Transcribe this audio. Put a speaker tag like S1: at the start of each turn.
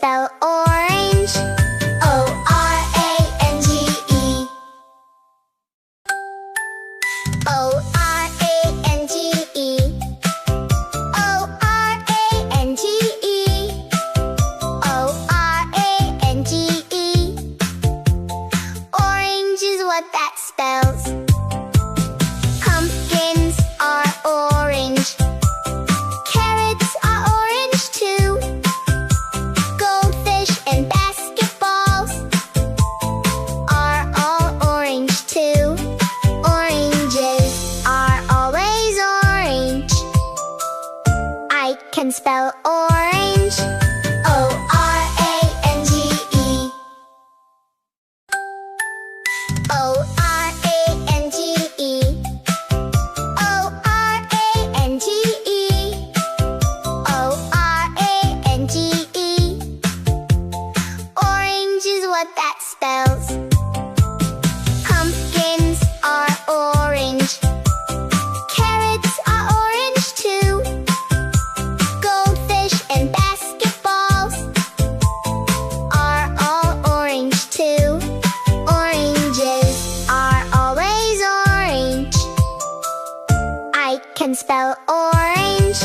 S1: spell orange. O-R-A-N-G-E. O-R-A-N-G-E. O-R-A-N-G-E. O-R-A-N-G-E. Orange is what that spells. Pumpkins are orange. Carrots are orange too. Goldfish and basketballs are all orange too. Oranges are always orange. I can spell orange. O-R-A-N-G-E. O-R-A-N-G-E. O-R-A-N-G-E. O-R-A-N-G-E. Orange is what that spells. Pumpkins are orange. Carrots are orange too. Goldfish and basketballs are all orange too. Oranges are always orange. I can spell orange.